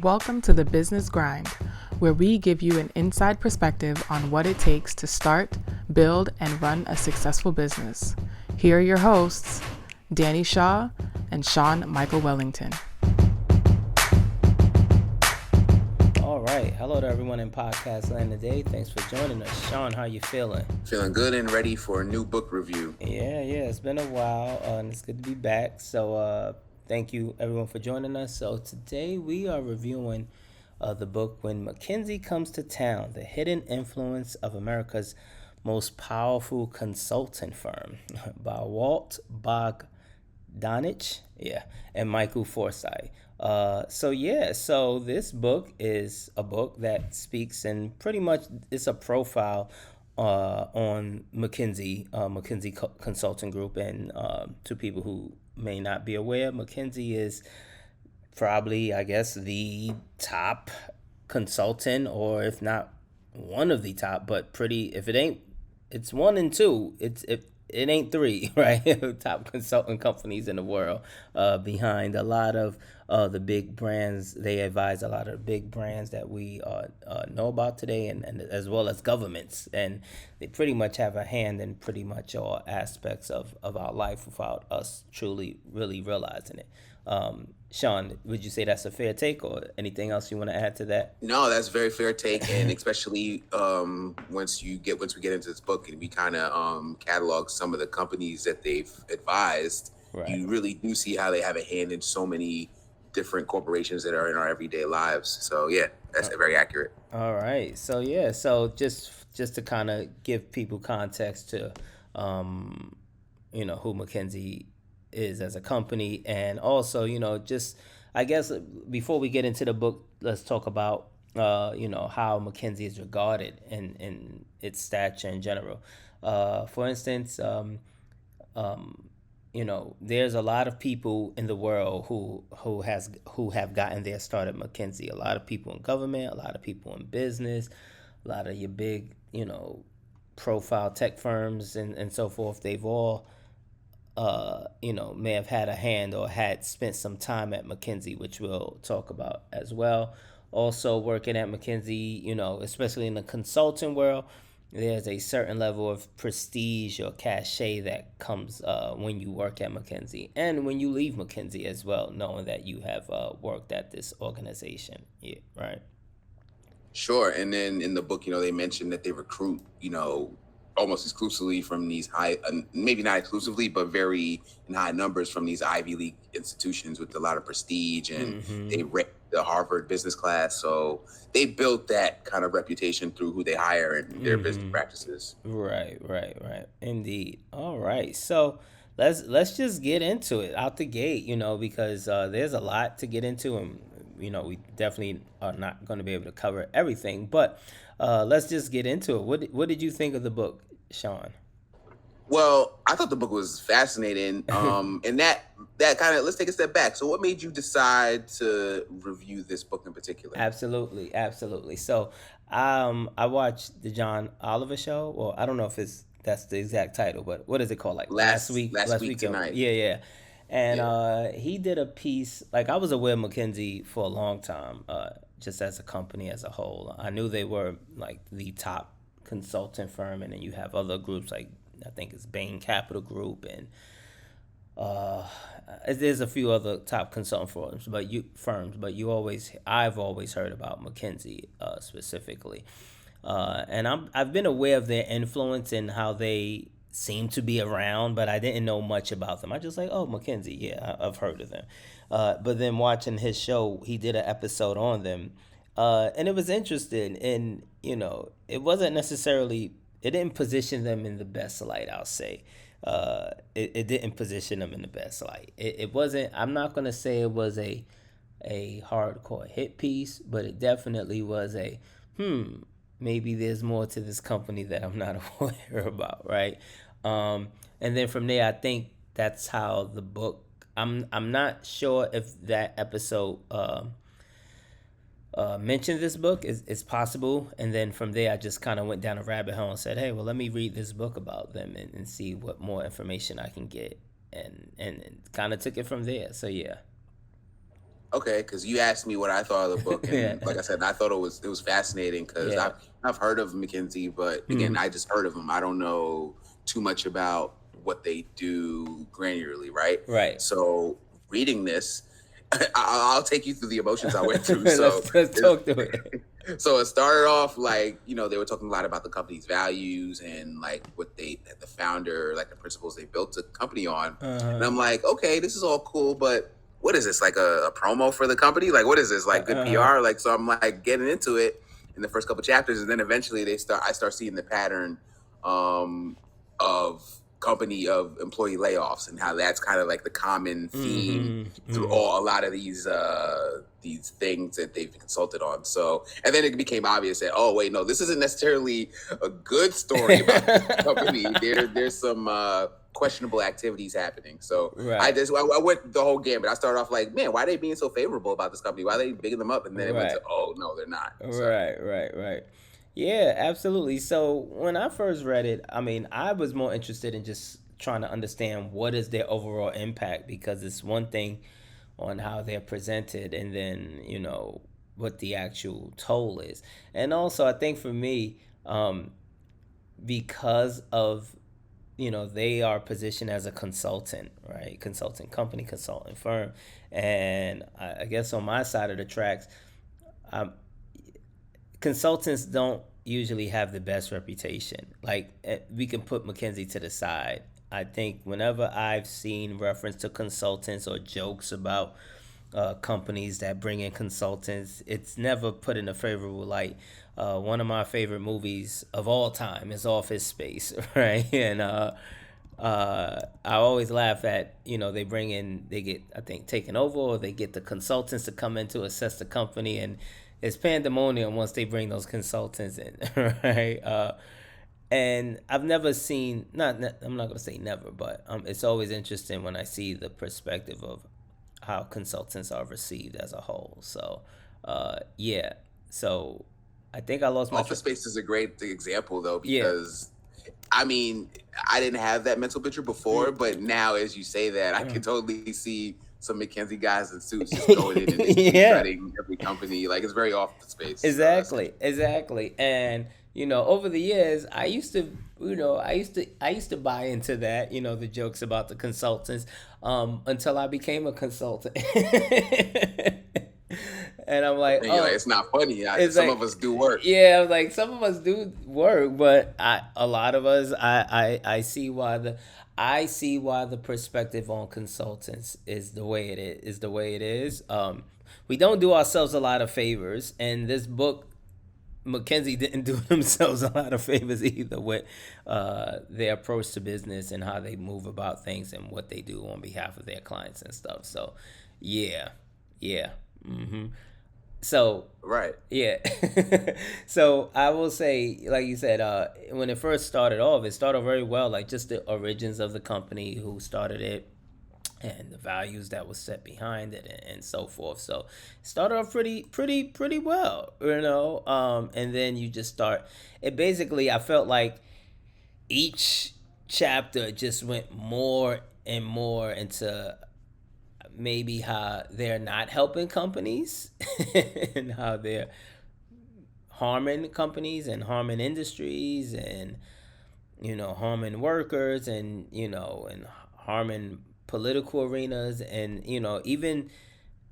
Welcome to the Business Grind, where we give you an inside perspective on what it takes to start, build, and run a successful business. Here are your hosts, Danny Shaw and Sean Michael Wellington. All right. Hello to everyone in podcast land today. Thanks for joining us. Sean, how you feeling? Feeling good and ready for a new book review. Yeah. It's been a while, and it's good to be back. So thank you, everyone, for joining us. So today we are reviewing the book When McKinsey Comes to Town, The Hidden Influence of America's Most Powerful Consulting Firm by Walt Bogdanich, and Michael Forsythe. So this book is a book that speaks, and pretty much it's a profile on McKinsey Consulting Group. And to people who may not be aware, McKinsey is probably, I guess, the top consultant, or if not one of the top, but if it ain't, it's one and two. It ain't three, right? Top consulting companies in the world, behind a lot of the big brands. They advise a lot of big brands that we know about today, and as well as governments. And they pretty much have a hand in pretty much all aspects of our life without us truly, really realizing it. Sean, would you say that's a fair take, or anything else you want to add to that? No, that's a very fair take, and especially once we get into this book and we kind of catalog some of the companies that they've advised, Right. You really do see how they have a hand in so many different corporations that are in our everyday lives. So yeah, that's very accurate. All right. So just to kind of give people context to who McKinsey is as a company, and also just, I guess, before we get into the book, let's talk about how McKinsey is regarded in its stature in general. For instance, there's a lot of people in the world who have gotten their start at McKinsey. A lot of people in government, a lot of people in business, a lot of your big profile tech firms and so forth. They've all may have had a hand or had spent some time at McKinsey, which we'll talk about as well. Also, working at McKinsey, especially in the consulting world, there's a certain level of prestige or cachet that comes when you work at McKinsey, and when you leave McKinsey as well, knowing that you have worked at this organization. Yeah, right. Sure. And then in the book, they mentioned that they recruit, almost exclusively from these high, maybe not exclusively, but very in high numbers from these Ivy League institutions with a lot of prestige, and they rate the Harvard business class. So they built that kind of reputation through who they hire and their business practices. Right. Indeed. All right. So let's just get into it out the gate, because there's a lot to get into, and we definitely are not going to be able to cover everything, but let's just get into it. What did you think of the book, Sean? Well, I thought the book was fascinating. And that kind of, let's take a step back. So what made you decide to review this book in particular? Absolutely. So I watched the John Oliver show. Well, I don't know if that's the exact title, but what is it called? Like last week tonight. Yeah. And he did a piece, like, I was aware of McKinsey for a long time, just as a company as a whole. I knew they were like the top consulting firm, and then you have other groups like, I think it's Bain Capital Group, and there's a few other top consulting firms, but I've always heard about McKinsey specifically, and I've been aware of their influence and how they seem to be around, but I didn't know much about them. I just McKinsey, yeah, I've heard of them. But then watching his show, he did an episode on them, and it was interesting. And it wasn't necessarily, it didn't position them in the best light, I'll say. It didn't position them in the best light. It wasn't, I'm not going to say it was a hardcore hit piece, but it definitely was maybe there's more to this company that I'm not aware about, right? And then from there, I think that's how the book, I'm not sure if that episode mentioned this book. It's possible. And then from there, I just kind of went down a rabbit hole and said, hey, well, let me read this book about them and see what more information I can get. And kind of took it from there. So, yeah. Okay, because you asked me what I thought of the book, Yeah. and like I said, I thought it was fascinating because Yeah. I've heard of McKinsey, but again, I just heard of them. I don't know too much about what they do granularly, right? Right. So reading this, I'll take you through the emotions I went through. Let's talk to it. So it started off like, they were talking a lot about the company's values and like the founder, like the principles they built the company on. And I'm like, okay, this is all cool, but what is this, like a promo for the company? Like, what is this, like good PR? Like, so I'm like getting into it in the first couple chapters, and then eventually I start seeing the pattern of employee layoffs and how that's kind of like the common theme through a lot of these things that they've consulted on. So, and then it became obvious that, oh wait, no, this isn't necessarily a good story about the company. There's some questionable activities happening. So Right. I went the whole gamut. I started off like, man, why are they being so favorable about this company? Why are they bigging them up? And then it went to, oh no, they're not. So. Right. Yeah, absolutely. So when I first read it, I mean, I was more interested in just trying to understand what is their overall impact, because it's one thing on how they're presented and then, what the actual toll is. And also, I think for me, because of, they are positioned as a consultant, right? Consulting company, consulting firm. And I guess on my side of the tracks, consultants don't usually have the best reputation. Like, we can put McKinsey to the side. I think whenever I've seen reference to consultants or jokes about companies that bring in consultants, it's never put in a favorable light. One of my favorite movies of all time is Office Space, right? And I always laugh at, they get, I think, taken over, or they get the consultants to come in to assess the company, and it's pandemonium once they bring those consultants in, right? And I've never seen, I'm not going to say never, but it's always interesting when I see the perspective of how consultants are received as a whole. So, yeah. So I think I lost my... Office Space is a great example, though, because, I mean, I didn't have that mental picture before, but now as you say that, I can totally see some McKinsey guys in suits just going in and shredding every company. Like, it's very Office Space. Exactly. And over the years, I used to buy into that, the jokes about the consultants, until I became a consultant. And I'm like, like, it's not funny. Some of us do work. Yeah, I was like, some of us do work, but a lot of us, I see why the perspective on consultants is the way it is. We don't do ourselves a lot of favors, and this book, McKinsey didn't do themselves a lot of favors either with their approach to business and how they move about things and what they do on behalf of their clients and stuff. So, yeah. So, right. Yeah. So I will say, like you said, when it first started off, it started very well, like just the origins of the company, who started it, and the values that was set behind it, and so forth. So it started off pretty well, and then you just start, it basically, I felt like each chapter just went more and more into maybe how they're not helping companies and how they're harming companies and harming industries and, harming workers and, and harming political arenas. And, even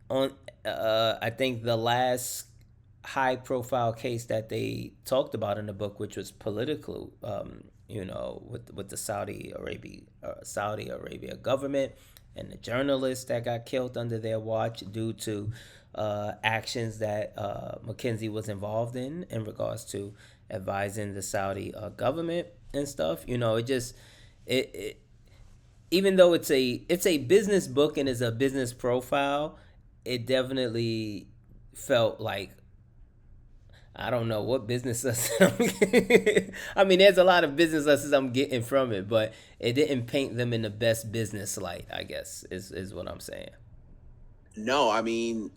on, I think the last high profile case that they talked about in the book, which was political, with the Saudi Arabia government, and the journalists that got killed under their watch due to actions that McKinsey was involved in regards to advising the Saudi government and stuff. It even though it's a business book and is a business profile, it definitely felt like, I don't know what business lessons I mean, there's a lot of business lessons I'm getting from it, but it didn't paint them in the best business light, I guess, is what I'm saying. No, I mean,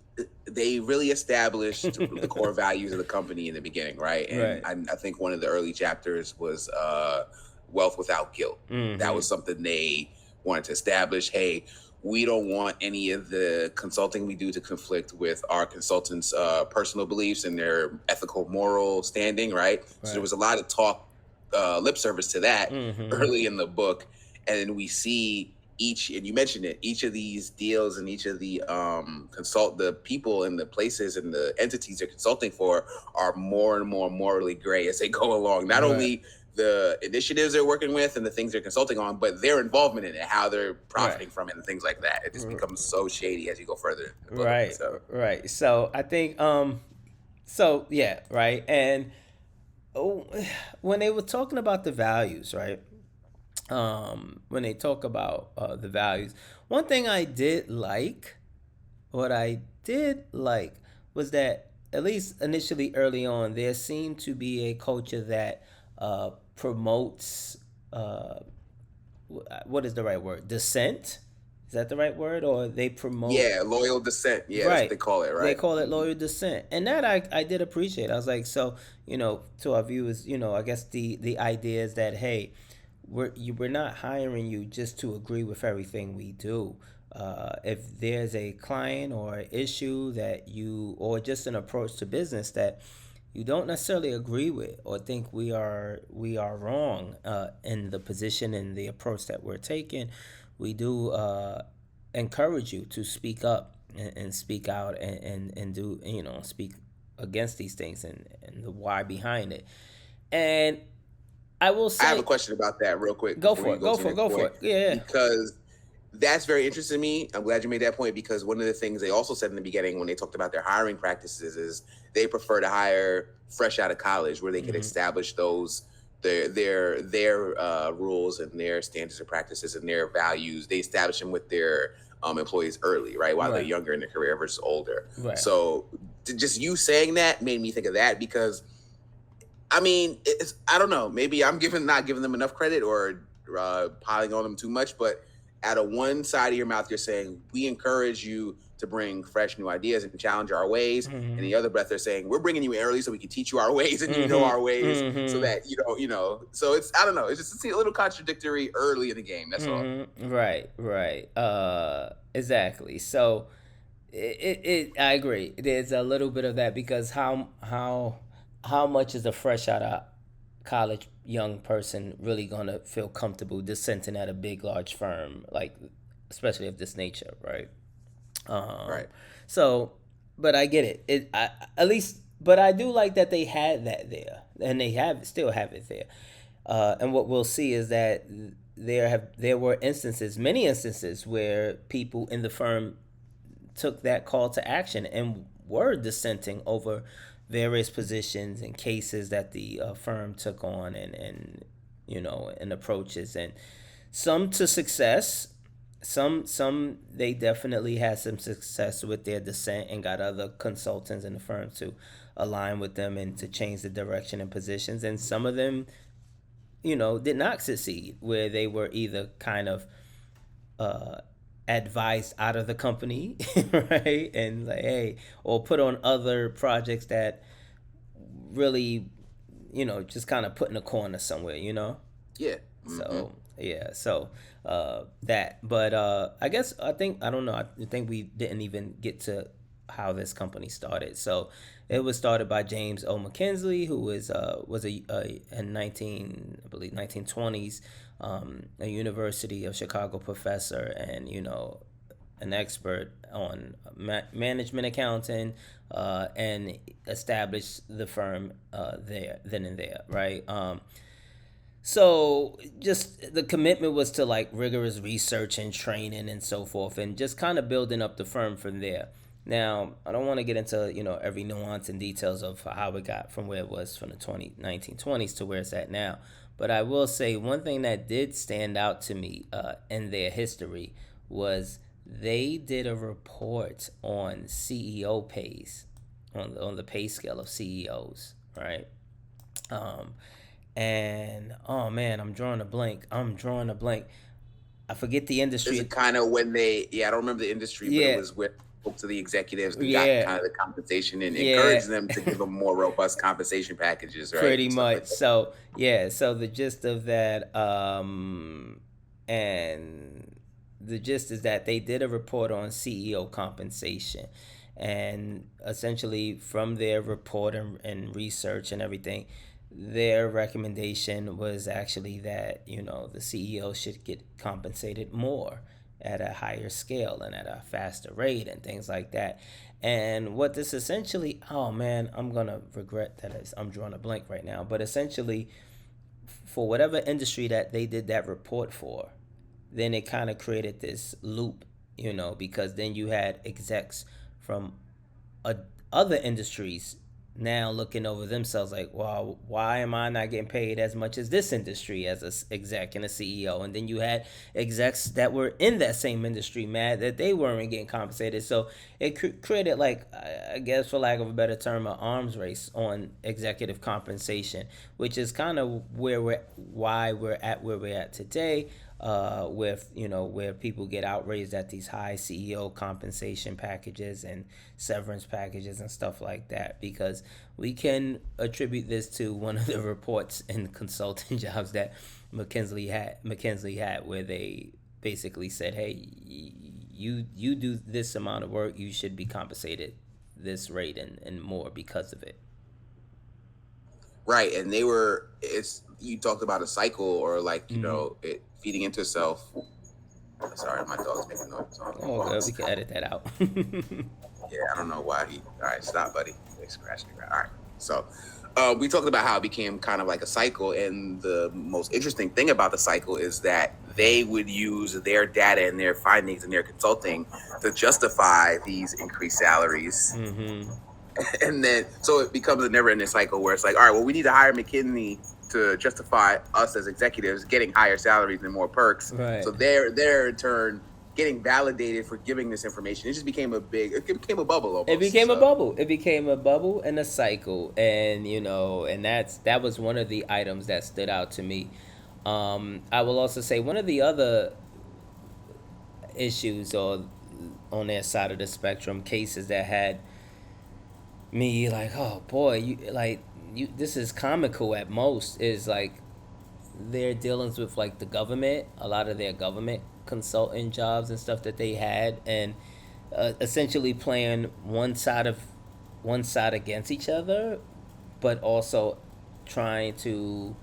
they really established the core values of the company in the beginning, right? And I think one of the early chapters was wealth without guilt. That was something they wanted to establish. Hey, we don't want any of the consulting we do to conflict with our consultants' personal beliefs and their ethical, moral standing, right? So there was a lot of talk, lip service to that early in the book. And then we see and you mentioned it, each of these deals and each of the the people and the places and the entities they're consulting for are more and more morally gray as they go along. Not only the initiatives they're working with and the things they're consulting on, but their involvement in it, how they're profiting from it and things like that. It just becomes so shady as you go further in the book. Right. So I think, so yeah, right. And when they were talking about the values, right? When they talk about the values, one thing what I did like was that at least initially early on, there seemed to be a culture that promotes what is the right word? Dissent? Is that the right word? Or they promote? Yeah, loyal dissent. Yeah, that's what they call it, right? They call it loyal dissent. And that I did appreciate. I was like, so, to our viewers, I guess the idea is that, hey, we're not hiring you just to agree with everything we do. If there's a client or an issue or just an approach to business that you don't necessarily agree with or think we are wrong in the position and the approach that we're taking, we do encourage you to speak up and speak out and do, speak against these things and the why behind it. And I will say, I have a question about that real quick. Go for it. Yeah. Because that's very interesting to me. I'm glad you made that point, because one of the things they also said in the beginning when they talked about their hiring practices is they prefer to hire fresh out of college, where they can establish their rules and their standards and practices and their values. They establish them with their employees early, right? While they're younger in their career versus older. Right. So just you saying that made me think of that, because I mean, I don't know. Maybe I'm not giving them enough credit or piling on them too much. But out of one side of your mouth, you're saying we encourage you to bring fresh new ideas and challenge our ways. And the other breath, they're saying we're bringing you in early so we can teach you our ways and our ways, so that So it's, I don't know. It's just a little contradictory early in the game. That's all. Right. Exactly. So I agree. There's a little bit of that, because how much is a fresh out of college young person really gonna feel comfortable dissenting at a big, large firm, like especially of this nature, right? Right. So, but I get it. But I do like that they had that there, and they still have it there. And what we'll see is that there were many instances where people in the firm took that call to action and were dissenting over various positions and cases that the firm took on, and approaches, and some to success. Some they definitely had some success with their dissent and got other consultants in the firm to align with them and to change the direction and positions. And some of them, did not succeed, where they were either kind of advised out of the company, right? And like, hey, or put on other projects that really, just kind of put in a corner somewhere, Yeah. Mm-hmm. So that, but I don't know. I think we didn't even get to how this company started. So it was started by James O. McKinsey, who was a in 1920s, a University of Chicago professor, and an expert on management accounting, and established the firm then and there, right? So just the commitment was to like rigorous research and training and so forth, and just kind of building up the firm from there. Now, I don't want to get into, every nuance and details of how it got from where it was from the 1920s to where it's at now. But I will say one thing that did stand out to me in their history was they did a report on CEO pays, on the pay scale of CEOs, right? And oh man, I'm drawing a blank. I forget the industry. Is it kind of when I don't remember the industry, but it was with spoke to the executives and got kind of the compensation and encouraged them to give them more robust compensation packages, right? Pretty much. Like so the gist of that, and the gist is that they did a report on CEO compensation. And essentially, from their report and research and everything, their recommendation was actually that, the CEO should get compensated more at a higher scale and at a faster rate and things like that. And what this essentially, oh man, I'm going to regret that I'm drawing a blank right now, but essentially, for whatever industry that they did that report for, then it kind of created this loop, because then you had execs from other industries now looking over themselves like, wow, why am I not getting paid as much as this industry as a exec and a CEO? And then you had execs that were in that same industry mad that they weren't getting compensated. So it created, like, I guess for lack of a better term, an arms race on executive compensation, which is kind of why we're at where we're at today. With where people get outraged at these high CEO compensation packages and severance packages and stuff like that, because we can attribute this to one of the reports in consulting jobs that McKinsey had, where they basically said, hey, you do this amount of work, you should be compensated this rate and more because of it. Right, and you talked about a cycle, or like, it feeding into itself. Sorry, my dog's making noise. Oh, good. We can edit that out. Yeah, I don't know why all right, stop, buddy. They scratched the ground. All right, so we talked about how it became kind of like a cycle, and the most interesting thing about the cycle is that they would use their data and their findings and their consulting to justify these increased salaries. Mm-hmm. And then, so it becomes a never-ending cycle where it's like, all right, well, we need to hire McKinsey to justify us as executives getting higher salaries and more perks. Right. So they're in turn getting validated for giving this information. It just became it became a bubble almost. It became a bubble. It became a bubble and a cycle. And, and that was one of the items that stood out to me. I will also say one of the other issues, or on their side of the spectrum, cases that had me like, oh boy, this is comical at most, is like their dealings with like the government, a lot of their government consulting jobs and stuff that they had, and essentially playing one side against each other, but also trying to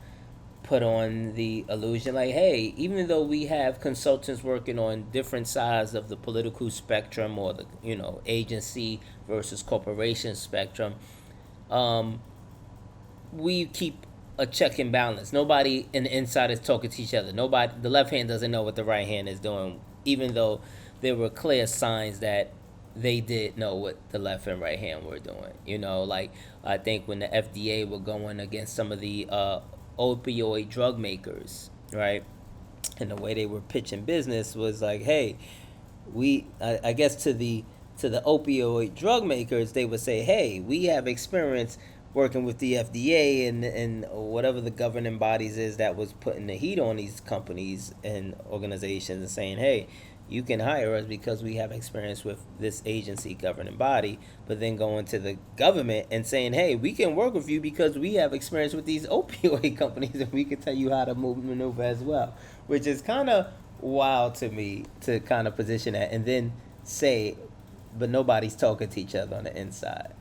put on the illusion like, hey, even though we have consultants working on different sides of the political spectrum, or the agency versus corporation spectrum, we keep a check and balance. Nobody in the inside is talking to each other. The left hand doesn't know what the right hand is doing, even though there were clear signs that they did know what the left and right hand were doing. Like I think when the FDA were going against some of the opioid drug makers, right? And the way they were pitching business was like, hey, I guess to the opioid drug makers, they would say, hey, we have experience working with the FDA and whatever the governing bodies is that was putting the heat on these companies and organizations, and saying, hey, you can hire us because we have experience with this agency governing body, but then going to the government and saying, hey, we can work with you because we have experience with these opioid companies and we can tell you how to maneuver as well, which is kind of wild to me to kind of position that and then say, but nobody's talking to each other on the inside,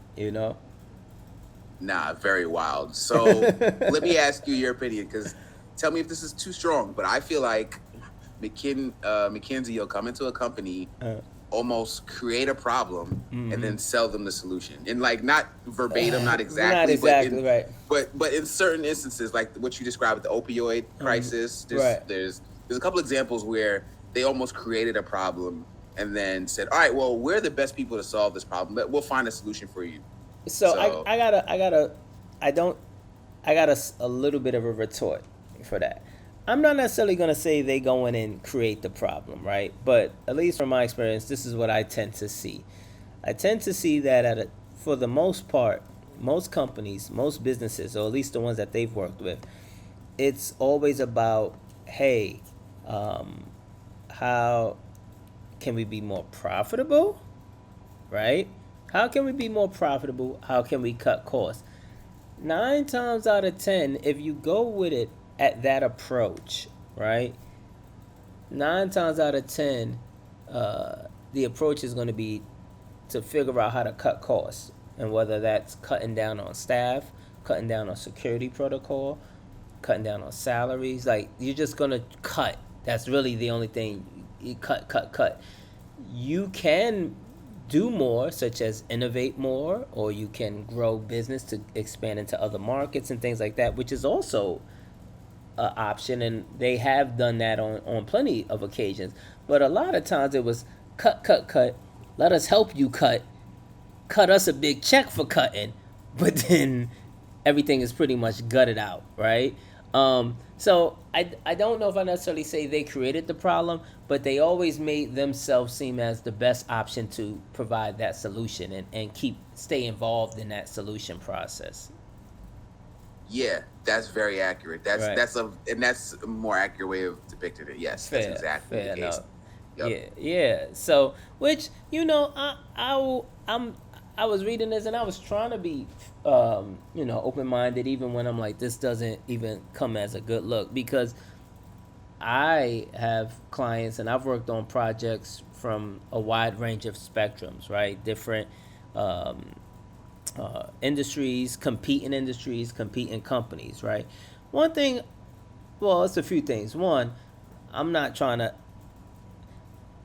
Nah, very wild. So let me ask you your opinion, because tell me if this is too strong, but I feel like McKinsey will come into a company, almost create a problem, and then sell them the solution. And like, not verbatim, not exactly, right. But in certain instances, like what you described with the opioid crisis, there's a couple examples where they almost created a problem and then said, all right, well, we're the best people to solve this problem, but we'll find a solution for you. So I got a little bit of a retort for that. I'm not necessarily going to say they go in and create the problem, right? But at least from my experience, this is what I tend to see. I tend to see that for the most part, most companies, most businesses, or at least the ones that they've worked with, it's always about, hey, how can we be more profitable, right? How can we be more profitable? How can we cut costs? 9 times out of 10, if you go with it at that approach, right, nine times out of 10, the approach is going to be to figure out how to cut costs, and whether that's cutting down on staff, cutting down on security protocol, cutting down on salaries. Like, you're just gonna cut. That's really the only thing. You cut, cut, cut. You can do more, such as innovate more, or you can grow business to expand into other markets and things like that, which is also an option, and they have done that on plenty of occasions. But a lot of times it was cut, cut, cut. Let us help you cut us a big check for cutting, but then everything is pretty much gutted out, right? So I don't know if I necessarily say they created the problem, but they always made themselves seem as the best option to provide that solution, and stay involved in that solution process. Yeah, that's very accurate. Right. That's a more accurate way of depicting it. Yes, that's exactly Fair the case. enough. Yep. Yeah. So, which, I was reading this and I was trying to be, open minded, even when I'm like, this doesn't even come as a good look, because I have clients and I've worked on projects from a wide range of spectrums, right? Different um, industries, competing companies, right? One thing, well, it's a few things. One, I'm not trying to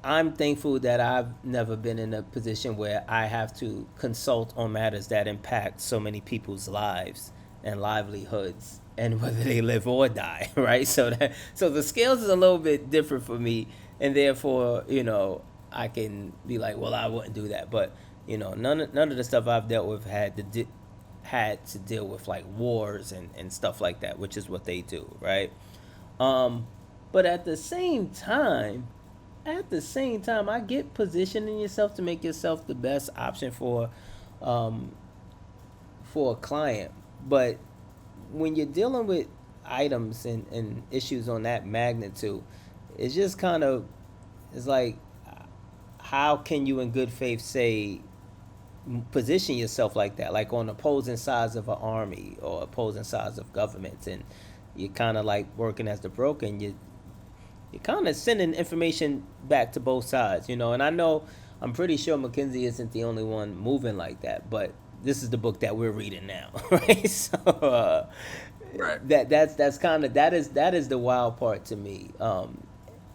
I'm thankful that I've never been in a position where I have to consult on matters that impact so many people's lives and livelihoods, and whether they live or die, right? So the scales is a little bit different for me, and therefore, I can be like, well, I wouldn't do that. But none of the stuff I've dealt with had to deal with like wars and stuff like that, which is what they do, right? Um, but at the same time, I get positioning yourself to make yourself the best option um, for a client. But when you're dealing with items and issues on that magnitude, it's just kind of, it's like, how can you in good faith say, position yourself like that, like on opposing sides of an army or opposing sides of governments, and you're kind of like working as the broker, and you're kind of sending information back to both sides, And I know, I'm pretty sure McKinsey isn't the only one moving like that, but this is the book that we're reading now, right? So Right. that is the wild part to me.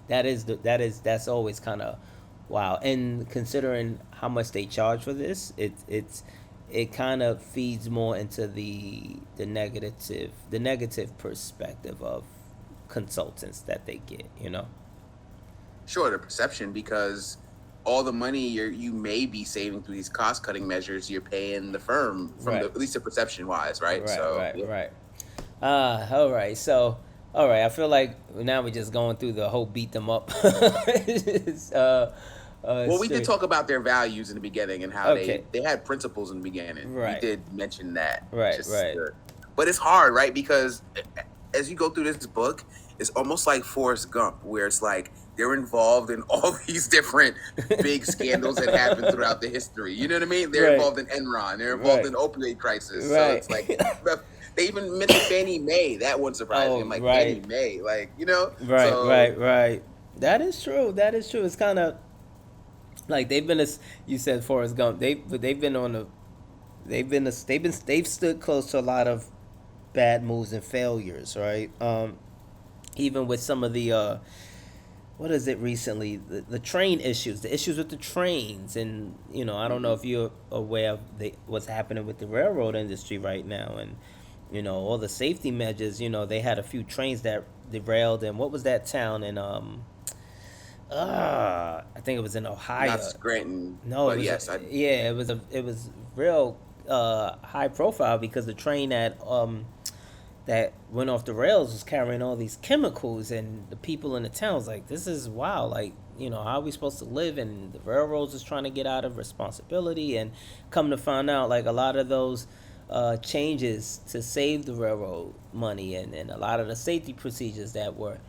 That's always kind of wow, and considering how much they charge for this, it kind of feeds more into the negative perspective of consultants that they get. Sure, the perception, because all the money you may be saving through these cost cutting measures, you're paying the firm from Right. at least the perception wise, right? Right, So right, yeah. right. All right. So, all right. I feel like now we're just going through the whole beat them up. It's, Well, we did straight. talk about their values in the beginning and how Okay. they had principles in the beginning. We Right. did mention that. Right, right. But it's hard, right? Because as you go through this book, it's almost like Forrest Gump, where it's like they're involved in all these different big scandals that happen throughout the history. You know what I mean? They're Right. involved in Enron. They're involved Right. in opioid crisis. So Right. it's like they even mentioned Fannie Mae. That one surprised me. Oh, I'm like, right. Fannie Mae, Right, So right. That is true. That is true. It's kind of like you said, Forrest Gump. They've been on the they've stood close to a lot of bad moves and failures, right? Even with some of the what is it recently, the train issues, the issues with the trains, and I don't know if you're aware of what's happening with the railroad industry right now, and all the safety measures. They had a few trains that derailed, and what was that town in I think it was in Ohio. not Scranton. No, But it was yes, it was real high profile, because the train that went off the rails was carrying all these chemicals, and the people in the town was like, this is wild, like, how are we supposed to live? And the railroads is trying to get out of responsibility, and come to find out, like, a lot of those changes to save the railroad money, and a lot of the safety procedures that were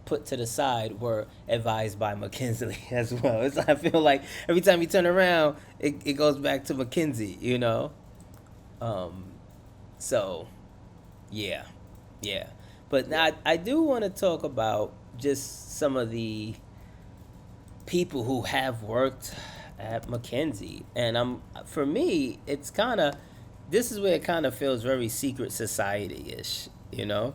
put to the side were advised by McKinsey as well. I feel like every time you turn around, it goes back to McKinsey. So, yeah. But I do want to talk about just some of the people who have worked at McKinsey, and for me, it's kind of this is where it kind of feels very secret society ish, you know,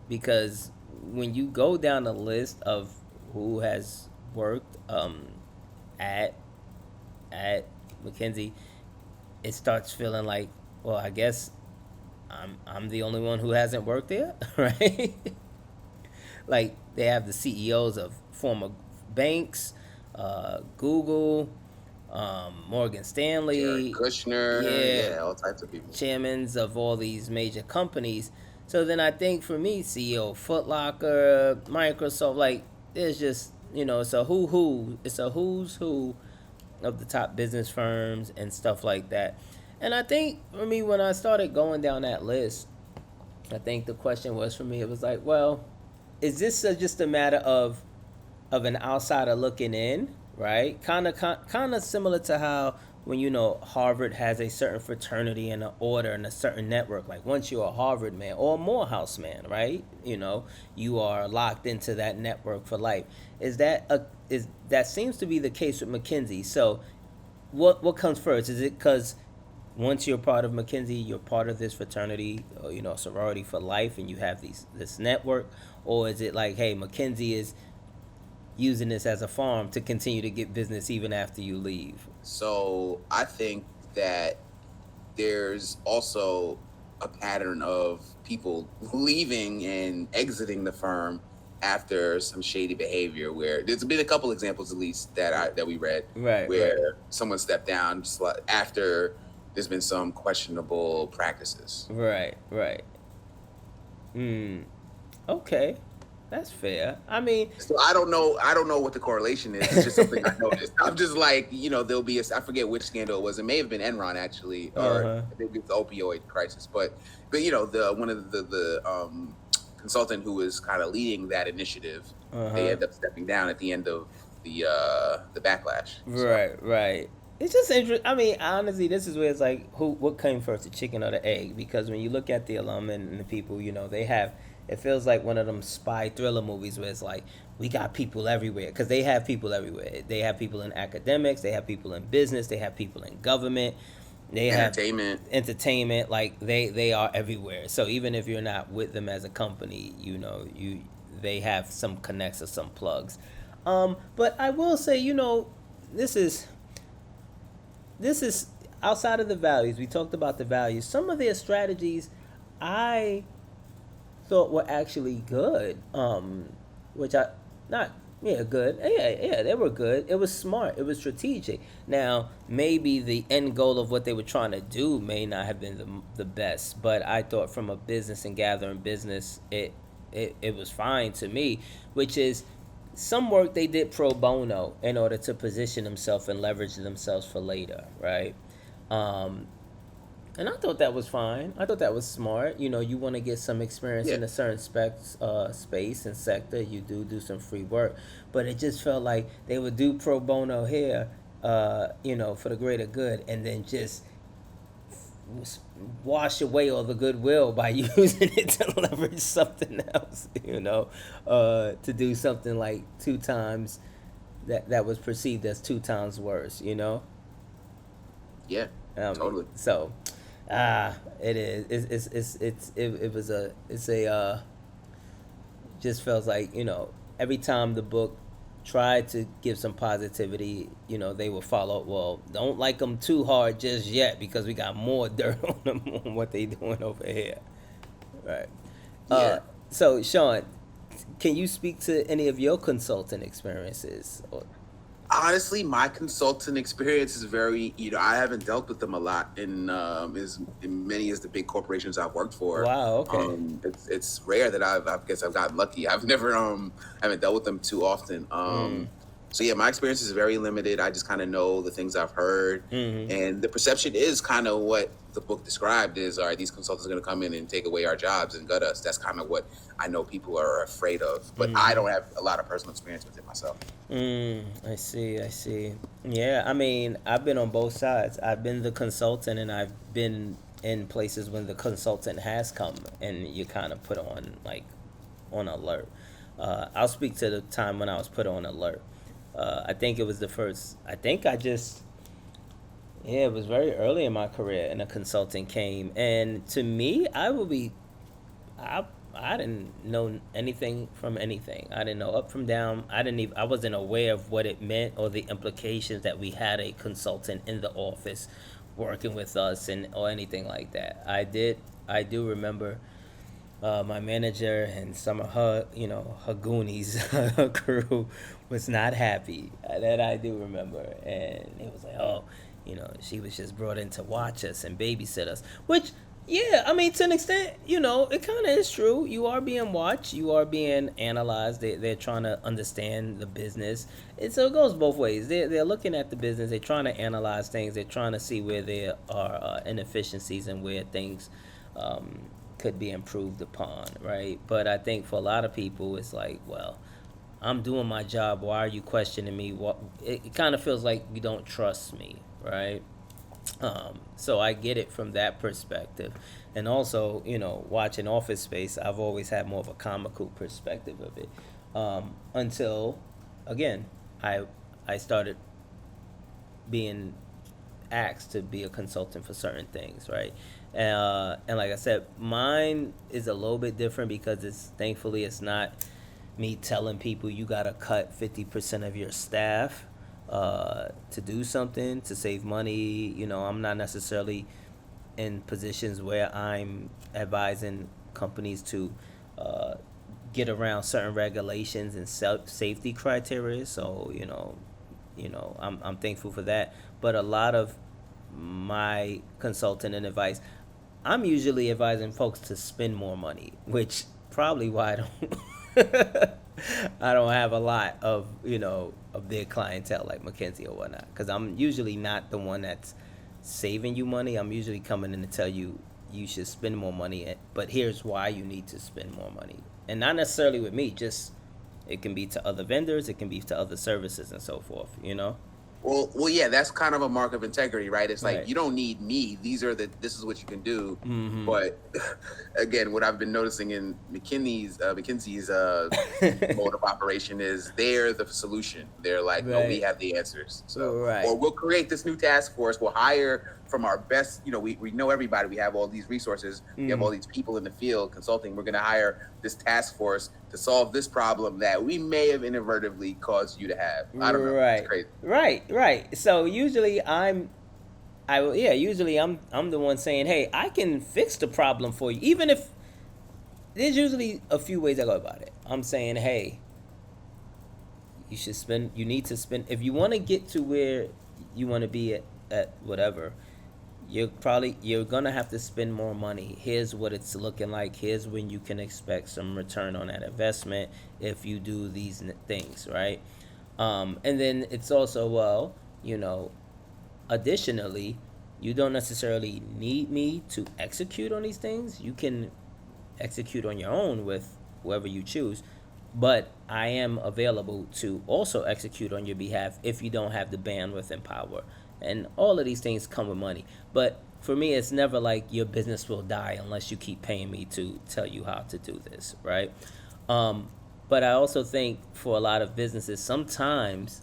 because when you go down the list of who has worked at at McKinsey, it starts feeling like, well, I guess I'm the only one who hasn't worked there, right? Like they have the CEOs of former banks, Google, Morgan Jared Stanley, Kushner, yeah, yeah, all types of people. chairmans of all these major companies. So then I think for me, CEO of Foot Locker, Microsoft, like there's just it's a it's a who's who of the top business firms and stuff like that. And I think for me, when I started going down that list, I think the question was for me, it was like, well, is this just a matter of an outsider looking in, right? Kind of similar to how when Harvard has a certain fraternity and an order and a certain network. Like once you're a Harvard man or a Morehouse man, right? You are locked into that network for life. That seems to be the case with McKinsey? So, what comes first? Is it because once you're part of McKinsey, you're part of this fraternity, or, sorority for life, and you have this network, or is it like, hey, McKinsey is using this as a farm to continue to get business even after you leave? So I think that there's also a pattern of people leaving and exiting the firm after some shady behavior, where there's been a couple examples at least that we read, Right, where someone stepped down just after there's been some questionable practices. Right. Okay, that's fair. I mean, So I don't know what the correlation is. It's just something I noticed. I'm just like, there'll be I forget which scandal it was. It may have been Enron actually, or maybe it's the opioid crisis. But the one of the consultant who was kind of leading that initiative, they end up stepping down at the end of the backlash. Right. It's just interesting. I mean, honestly, this is where it's like, what came first, the chicken or the egg? Because when you look at the alum and the people, they have. It feels like one of them spy thriller movies where it's like, we got people everywhere, because they have people everywhere. They have people in academics, they have people in business, they have people in government, they have entertainment. Like they are everywhere. So even if you're not with them as a company, they have some connects or some plugs. But I will say, this is outside of the values. We talked about the values. Some of their strategies, I thought were actually good. Which I not good. Yeah, they were good. It was smart. It was strategic. Now, maybe the end goal of what they were trying to do may not have been the best, but I thought from a business and gathering business, it was fine to me, which is some work they did pro bono in order to position themselves and leverage themselves for later, right? And I thought that was fine. I thought that was smart. You want to get some experience in a certain space and sector. You do some free work. But it just felt like they would do pro bono here, for the greater good, and then just wash away all the goodwill by using it to leverage something else, to do something like 2 times that was perceived as 2 times worse, Yeah, totally. So, it is. Just feels like, every time the book tried to give some positivity, they would follow, well, don't like them too hard just yet, because we got more dirt on them on what they doing over here. Right. Yeah. So, Sean, can you speak to any of your consulting experiences? Honestly, my consultant experience is very, I haven't dealt with them a lot in as many as the big corporations I've worked for. Wow, okay. It's rare that I guess I've gotten lucky. I've never haven't dealt with them too often. So yeah, my experience is very limited. I just kind of know the things I've heard, and the perception is kind of what the book described is, all right, these consultants are going to come in and take away our jobs and gut us. That's kind of what I know people are afraid of, but I don't have a lot of personal experience with it myself. I see. Yeah, I mean, I've been on both sides. I've been the consultant, and I've been in places when the consultant has come, and you kind of put on alert. I'll speak to the time when I was put on alert. I think it was the first. I think I just yeah, it was very early in my career, and a consultant came, and to me, I I didn't know anything from anything. I didn't know up from down. I wasn't aware of what it meant or the implications that we had a consultant in the office working with us and or anything like that. I do remember my manager and some of her, her goonies, her crew was not happy. That I do remember. And it was like, oh, she was just brought in to watch us and babysit us. Which, yeah, I mean, to an extent, it kind of is true. You are being watched. You are being analyzed. They're trying to understand the business. So it goes both ways. They're looking at the business. They're trying to analyze things. They're trying to see where there are inefficiencies and where things could be improved upon, right? But I think for a lot of people, it's like, well, I'm doing my job. Why are you questioning me? It kind of feels like you don't trust me, right? So I get it from that perspective. And also, watching Office Space, I've always had more of a comical perspective of it. Until, again, I started being asked to be a consultant for certain things, right? And like I said, mine is a little bit different because thankfully it's not me telling people you gotta cut 50% of your staff to do something to save money. I'm not necessarily in positions where I'm advising companies to get around certain regulations and safety criteria. So I'm thankful for that. But a lot of my consulting and advice, I'm usually advising folks to spend more money, which probably why I don't I don't have a lot of of their clientele like McKinsey or whatnot, because I'm usually not the one that's saving you money. I'm usually coming in to tell you should spend more money, but here's why you need to spend more money, and not necessarily with me. Just it can be to other vendors, it can be to other services and so forth. Well, yeah, that's kind of a mark of integrity, right? It's like, Right. you don't need me. This is what you can do. Mm-hmm. But again, what I've been noticing in McKinsey's mode of operation is they're the solution. They're like, no, we Right. have the answers. So, Right. or we'll create this new task force. We'll hire from our best, we know everybody. We have all these resources. We have all these people in the field consulting. We're going to hire this task force to solve this problem that we may have inadvertently caused you to have. I don't know. Right. It's crazy. Right. So usually I'm the one saying, "Hey, I can fix the problem for you." Even if there's usually a few ways I go about it. I'm saying, "Hey, you need to spend if you want to get to where you want to be at whatever, you're gonna have to spend more money. Here's what it's looking like. Here's when you can expect some return on that investment if you do these things, right?" And then it's also, well, additionally, you don't necessarily need me to execute on these things. You can execute on your own with whoever you choose, but I am available to also execute on your behalf if you don't have the bandwidth and power. And all of these things come with money. But for me, it's never like your business will die unless you keep paying me to tell you how to do this, right? But I also think for a lot of businesses, sometimes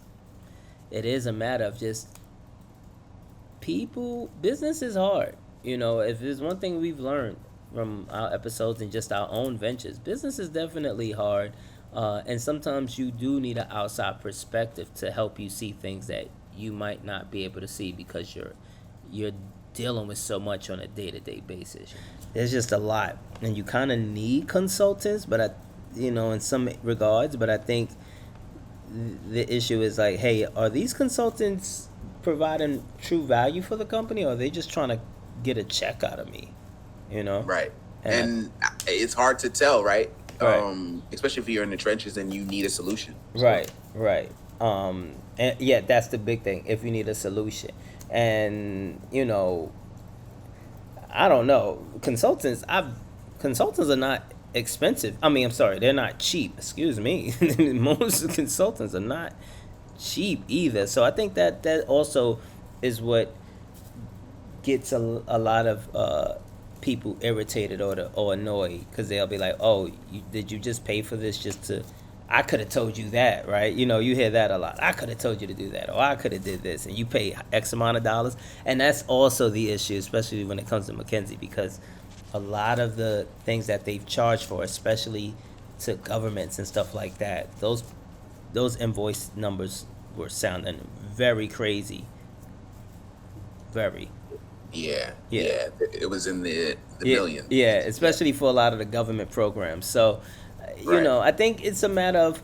it is a matter of just business is hard. If there's one thing we've learned from our episodes and just our own ventures, business is definitely hard. And sometimes you do need an outside perspective to help you see things that you might not be able to see because you're dealing with so much on a day-to-day basis. There's just a lot, and you kind of need consultants, but in some regards. But I think the issue is like, hey, are these consultants providing true value for the company, or are they just trying to get a check out of me? Right. And it's hard to tell, right? Especially if you're in the trenches and you need a solution. So. Right. And yeah, that's the big thing. If you need a solution, and I don't know, consultants are not expensive. I mean, I'm sorry, they're not cheap. Excuse me. Most consultants are not cheap either. So I think that also is what gets a lot of people irritated or annoyed, because they'll be like, "Oh, did you just pay for this just to I could have told you that, right? You hear that a lot. I could have told you to do that, or I could have did this, and you pay X amount of dollars. And that's also the issue, especially when it comes to McKinsey, because a lot of the things that they've charged for, especially to governments and stuff like that, those invoice numbers were sounding very crazy. Very. Yeah, Yeah. yeah. It was in the Yeah, millions. yeah, especially for a lot of the government programs. So, Right. I think it's a matter of,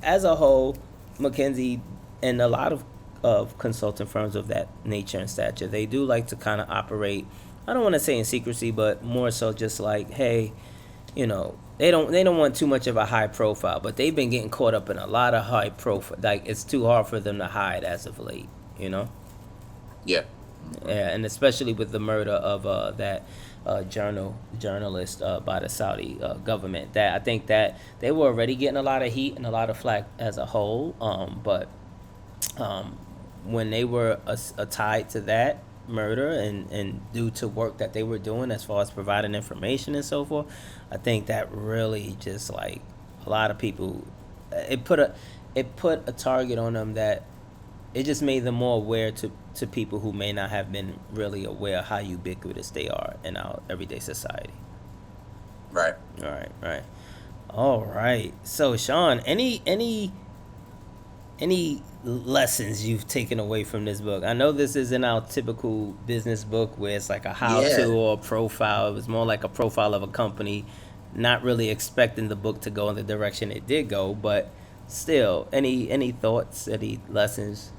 as a whole, McKinsey and a lot of consulting firms of that nature and stature, they do like to kind of operate, I don't want to say in secrecy, but more so just like, hey, they don't want too much of a high profile, but they've been getting caught up in a lot of high profile. Like, it's too hard for them to hide as of late, you know? Yeah. Yeah, and especially with the murder of that journalist by the Saudi government. That I think that they were already getting a lot of heat and a lot of flack as a whole. But when they were tied to that murder and due to work that they were doing as far as providing information and so forth, I think that really just like a lot of people, it put a target on them that it just made them more aware to people who may not have been really aware how ubiquitous they are in our everyday society. Right. All right. So, Sean, any lessons you've taken away from this book? I know this isn't our typical business book where it's like a how-to Yeah. or a profile. It was more like a profile of a company, not really expecting the book to go in the direction it did go, but still, any thoughts, any lessons?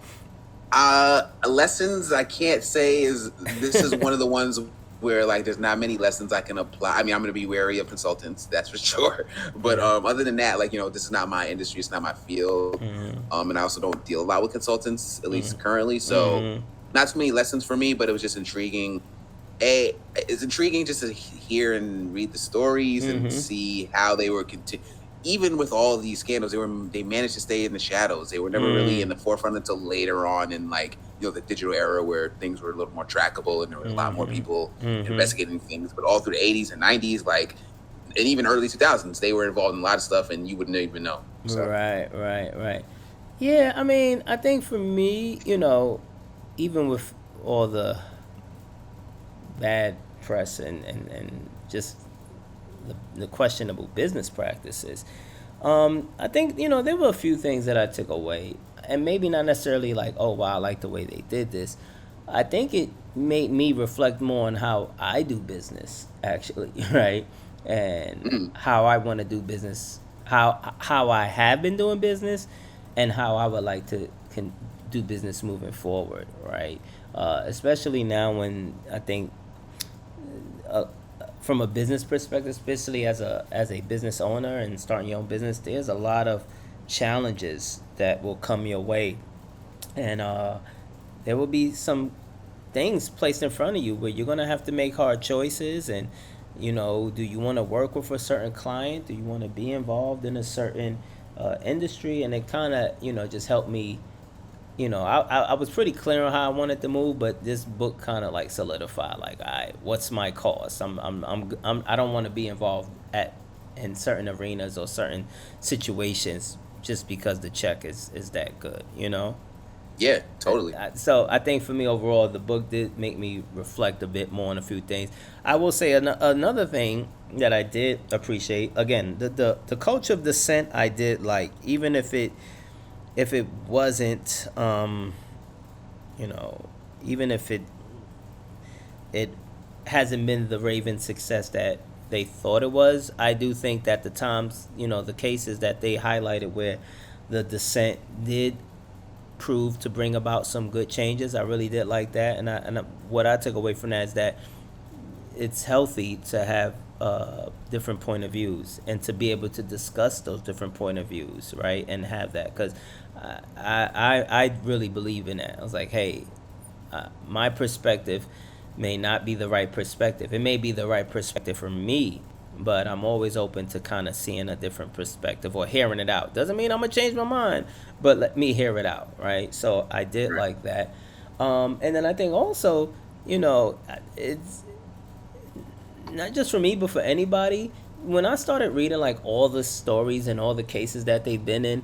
Lessons I can't say is this is one of the ones where like there's not many lessons I can apply. I mean, I'm gonna be wary of consultants, that's for sure. But other than that, like this is not my industry, it's not my field. And I also don't deal a lot with consultants, at least currently. So not too many lessons for me, but it was just intriguing. It's intriguing just to hear and read the stories and see how they were even with all of these scandals, they managed to stay in the shadows. They were never really in the forefront until later on in like the digital era where things were a little more trackable and there were a lot more people investigating things. But all through the 80s and 90s, like, and even early 2000s, they were involved in a lot of stuff and you wouldn't even know. So. Right. Yeah, I mean, I think for me, even with all the bad press and just the questionable business practices, I think there were a few things that I took away, and maybe not necessarily like, oh wow, I like the way they did this. I think it made me reflect more on how I do business actually, right, and how I want to do business, how I have been doing business, and how I would like to do business moving forward, right? Especially now when I think. From a business perspective, especially as a business owner and starting your own business, there's a lot of challenges that will come your way, and there will be some things placed in front of you where you're gonna have to make hard choices. And do you want to work with a certain client? Do you want to be involved in a certain industry? And it kind of just helped me. I was pretty clear on how I wanted to move, but this book kind of like solidified, like, all right, what's my cause? I don't want to be involved in certain arenas or certain situations just because the check is that good, Yeah, totally. So I think for me overall, the book did make me reflect a bit more on a few things. I will say another thing that I did appreciate, again, the culture of dissent I did like, even if it wasn't, even if it hasn't been the raving success that they thought it was, I do think that the times, the cases that they highlighted where the dissent did prove to bring about some good changes, I really did like that. And what I took away from that is that it's healthy to have different point of views and to be able to discuss those different point of views, right? And have that, because I really believe in that. I was like, hey, my perspective may not be the right perspective. It may be the right perspective for me, but I'm always open to kind of seeing a different perspective or hearing it out. Doesn't mean I'm gonna change my mind, but let me hear it out, right? So I did like that. And then I think also, it's not just for me, but for anybody, when I started reading like all the stories and all the cases that they've been in,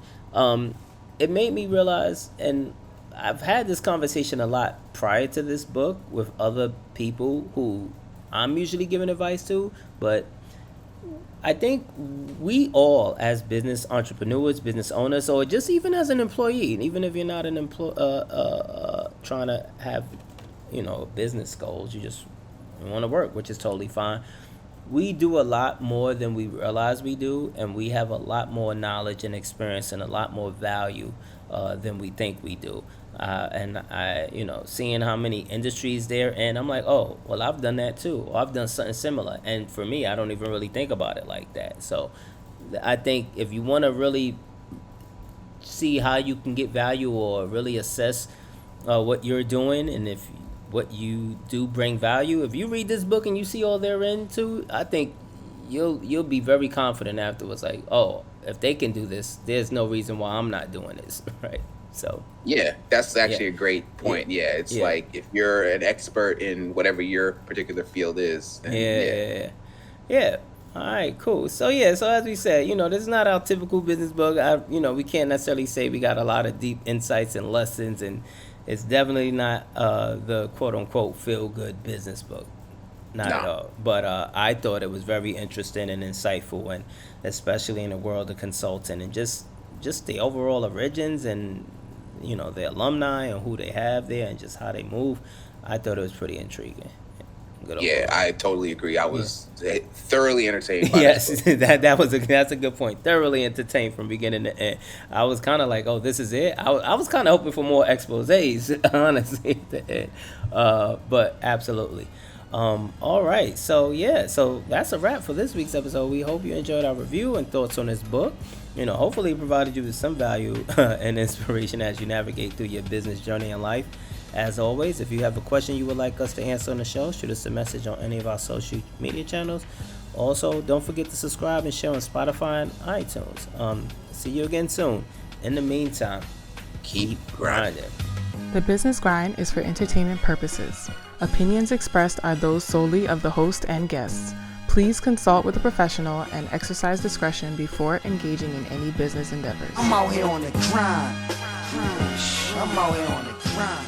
it made me realize, and I've had this conversation a lot prior to this book with other people who I'm usually giving advice to, but I think we all, as business entrepreneurs, business owners, or just even as an employee, even if you're not an trying to have, business goals, you just want to work, which is totally fine. We do a lot more than we realize we do, and we have a lot more knowledge and experience and a lot more value than we think we do. And I, seeing how many industries there, and I'm like, oh, well, I've done that too, or I've done something similar. And for me, I don't even really think about it like that. So I think if you want to really see how you can get value or really assess what you're doing, and if what you do bring value, if you read this book and you see all they're into, I think you'll be very confident afterwards. Like, oh, if they can do this, there's no reason why I'm not doing this, right? So yeah, that's actually yeah. a great point. Yeah, it's Yeah. like if you're an expert in whatever your particular field is. Then Yeah. All right, cool. So so as we said, this is not our typical business book. We can't necessarily say we got a lot of deep insights and lessons, and it's definitely not the quote unquote feel good business book. Not at No. all. But I thought it was very interesting and insightful, and especially in the world of consulting and just the overall origins and the alumni and who they have there and just how they move. I thought it was pretty intriguing. Good Yeah, overall. I totally agree. I was thoroughly entertained by this Yes, book. that's a good point. Thoroughly entertained from beginning to end. I was kind of like, oh, this is it. I was kind of hoping for more exposés, honestly, at the end. But absolutely. All right, so that's a wrap for this week's episode. We hope you enjoyed our review and thoughts on this book. Hopefully it provided you with some value and inspiration as you navigate through your business journey in life. As always, if you have a question you would like us to answer on the show, shoot us a message on any of our social media channels. Also, don't forget to subscribe and share on Spotify and iTunes. See you again soon. In the meantime, Keep grinding. The Business Grind is for entertainment purposes. Opinions expressed are those solely of the host and guests. Please consult with a professional and exercise discretion before engaging in any business endeavors. I'm out here on the grind. I'm out here on the grind.